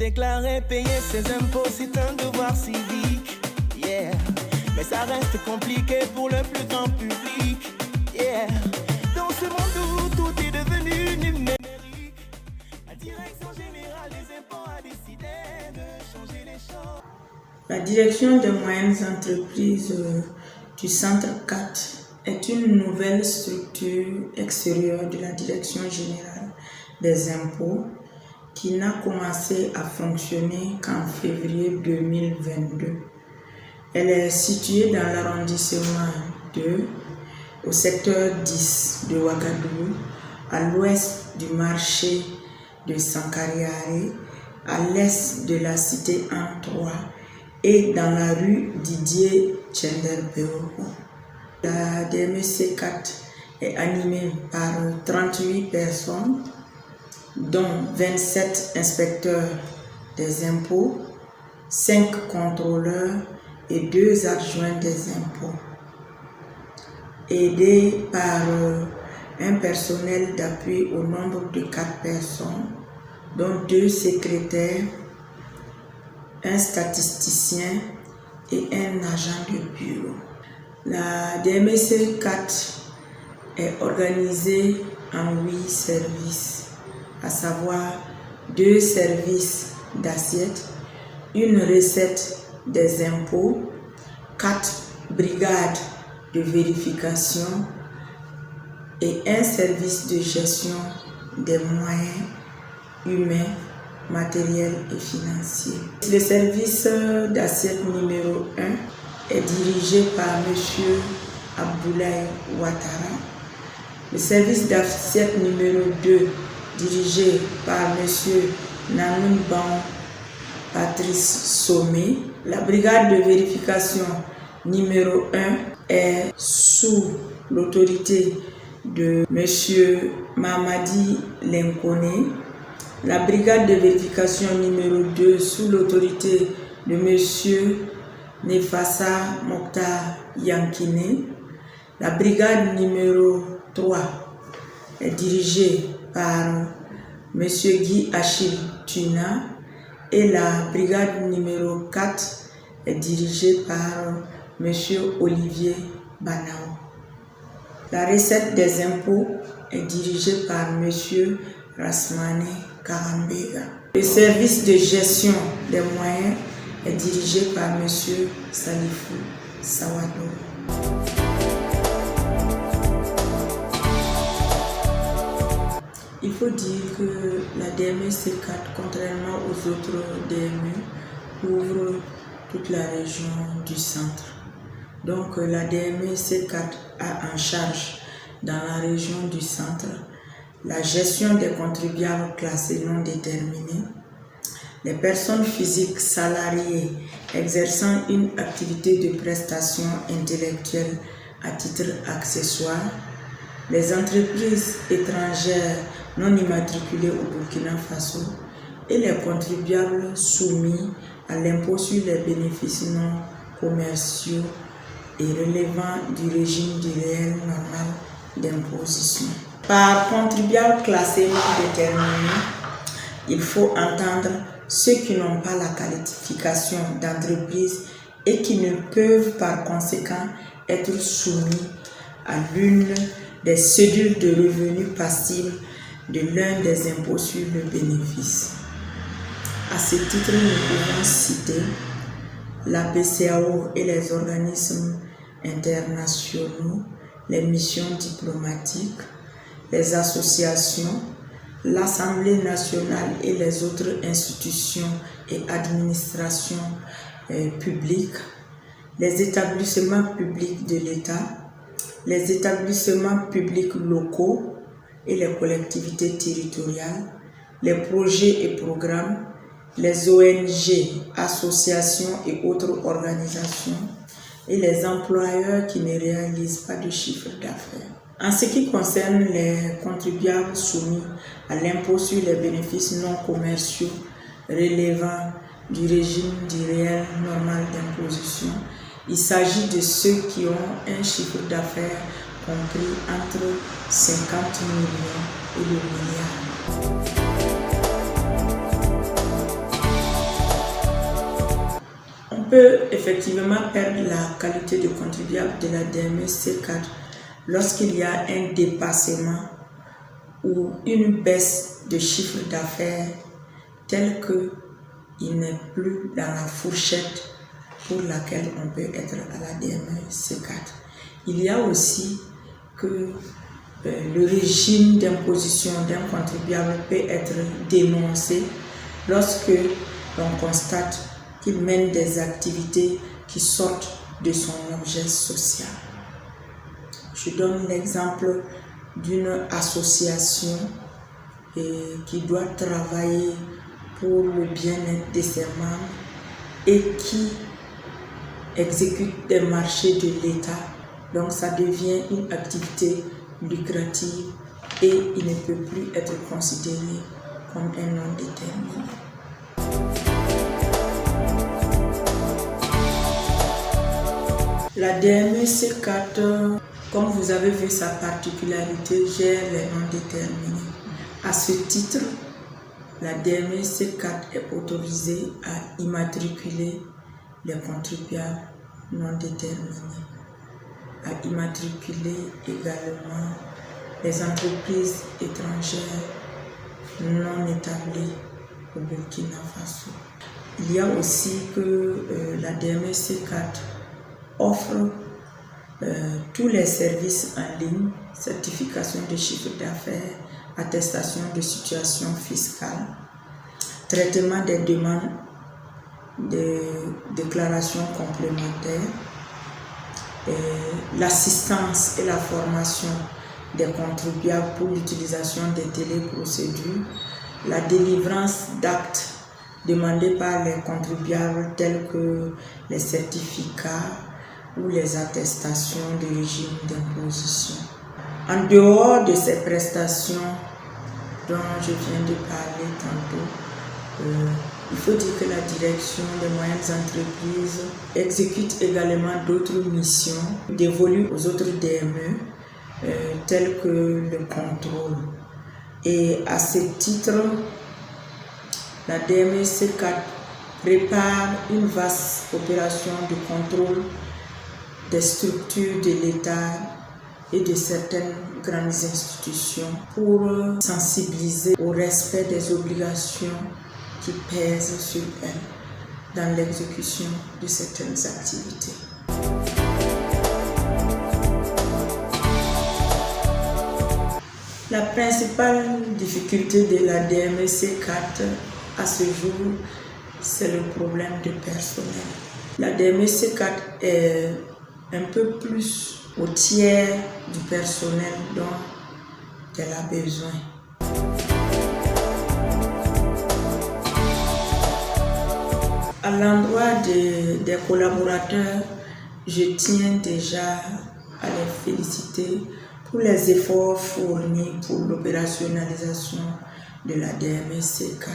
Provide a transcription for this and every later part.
Déclarer, payer ses impôts, c'est un devoir civique. Yeah. Mais ça reste compliqué pour le plus grand public. Yeah. Dans ce monde où tout est devenu numérique, la direction générale des impôts a décidé de changer les choses. La direction des moyennes entreprises du Centre 4 est une nouvelle structure extérieure de la Direction générale des impôts qui n'a commencé à fonctionner qu'en février 2022. Elle est située dans l'arrondissement 2, au secteur 10 de Ouagadougou, à l'ouest du marché de Sankariare, à l'est de la cité An 3 et dans la rue Didier Tchenderbeo. La DMEC 4 est animée par 38 personnes, dont 27 inspecteurs des impôts, 5 contrôleurs et 2 adjoints des impôts, aidés par un personnel d'appui au nombre de 4 personnes, dont 2 secrétaires, un statisticien et un agent de bureau. La DMEC 4 est organisée en 8 services, à savoir 2 services d'assiette, une recette des impôts, 4 brigades de vérification et un service de gestion des moyens humains, matériels et financiers. Le service d'assiette numéro 1 est dirigé par M. Abdoulaye Ouattara. Le service d'assiette numéro 2 dirigé par M. Nanoun Ban Patrice Sommet. La brigade de vérification numéro 1 est sous l'autorité de M. Mamadi Lenkone. La brigade de vérification numéro 2 sous l'autorité de M. Nefassa Mokhtar Yankine. La brigade numéro 3 est dirigée par M. Guy Achille Tuna et la brigade numéro 4 est dirigée par M. Olivier Banao. La recette des impôts est dirigée par M. Rasmane Karambega. Le service de gestion des moyens est dirigé par M. Salifou Sawado. Il faut dire que la DMEC 4, contrairement aux autres DME, couvre toute la région du centre. Donc la DMEC 4 a en charge dans la région du centre la gestion des contribuables classés non déterminés, les personnes physiques salariées exerçant une activité de prestation intellectuelle à titre accessoire, les entreprises étrangères non immatriculées au Burkina Faso et les contribuables soumis à l'impôt sur les bénéfices non commerciaux et relevant du régime du réel normal d'imposition. Par contribuable classé non déterminé, il faut entendre ceux qui n'ont pas la qualification d'entreprise et qui ne peuvent par conséquent être soumis à l'une des cédules de revenus passibles de l'un des impôts sur le bénéfice. À ce titre, nous pouvons citer la BCEAO et les organismes internationaux, les missions diplomatiques, les associations, l'Assemblée nationale et les autres institutions et administrations publiques, les établissements publics de l'État, les établissements publics locaux et les collectivités territoriales, les projets et programmes, les ONG, associations et autres organisations, et les employeurs qui ne réalisent pas de chiffre d'affaires. En ce qui concerne les contribuables soumis à l'impôt sur les bénéfices non commerciaux relevant du régime du réel normal d'imposition, il s'agit de ceux qui ont un chiffre d'affaires compris entre 50 millions et le milliard. peut effectivement perdre la qualité de contribuable de la DME C4 lorsqu'il y a un dépassement ou une baisse de chiffre d'affaires tel qu'il n'est plus dans la fourchette pour laquelle on peut être à la DME C4. Il y a aussi que le régime d'imposition d'un contribuable peut être dénoncé lorsque l'on constate qu'il mène des activités qui sortent de son objet social. Je donne l'exemple d'une association qui doit travailler pour le bien-être de ses membres et qui exécute des marchés de l'État. Donc ça devient une activité lucrative et il ne peut plus être considéré comme un nom déterminé. La DME C4, comme vous avez vu sa particularité, gère les non déterminés. À ce titre, la DME C4 est autorisée à immatriculer les contribuables non déterminés, à immatriculer également les entreprises étrangères non établies au Burkina Faso. Il y a aussi que la DME C4 offre tous les services en ligne, certification de chiffre d'affaires, attestation de situation fiscale, traitement des demandes de déclarations complémentaires, l'assistance et la formation des contribuables pour l'utilisation des téléprocédures, la délivrance d'actes demandés par les contribuables tels que les certificats ou les attestations de régime d'imposition. En dehors de ces prestations dont je viens de parler tantôt, il faut dire que la direction des moyennes entreprises exécute également d'autres missions dévolues aux autres DME, telles que le contrôle. Et à ce titre, la DME C4 prépare une vaste opération de contrôle des structures de l'État et de certaines grandes institutions pour sensibiliser au respect des obligations qui pèsent sur elles dans l'exécution de certaines activités. La principale difficulté de la DME C4 à ce jour, c'est le problème de personnel. La DME C4 est un peu plus au tiers du personnel dont elle a besoin. À l'endroit des collaborateurs, je tiens déjà à les féliciter pour les efforts fournis pour l'opérationnalisation de la DME C4.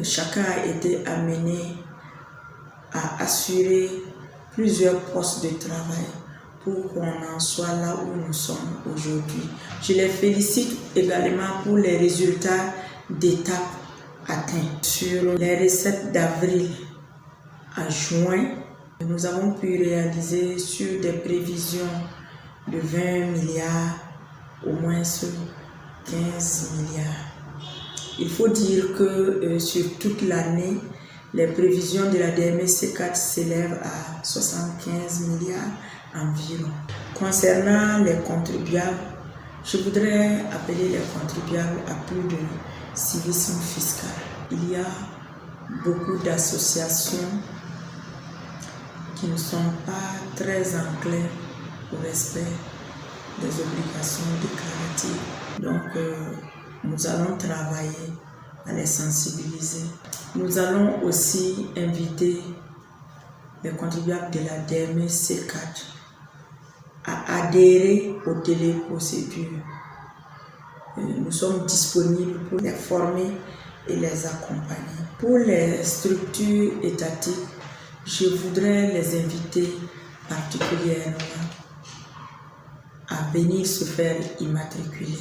Chacun a été amené à assurer plusieurs postes de travail pour qu'on en soit là où nous sommes aujourd'hui. Je les félicite également pour les résultats d'étape atteints. Sur les recettes d'avril à juin, nous avons pu réaliser sur des prévisions de 20 milliards, au moins sur 15 milliards. Il faut dire que sur toute l'année, les prévisions de la DME C4 s'élèvent à 75 milliards environ. Concernant les contribuables, je voudrais appeler les contribuables à plus de civisme fiscal. Il y a beaucoup d'associations qui ne sont pas très enclins au respect des obligations déclaratives. Donc, nous allons travailler à les sensibiliser. Nous allons aussi inviter les contribuables de la DME C4 à adhérer aux téléprocédures. Nous sommes disponibles pour les former et les accompagner. Pour les structures étatiques, je voudrais les inviter particulièrement à venir se faire immatriculer.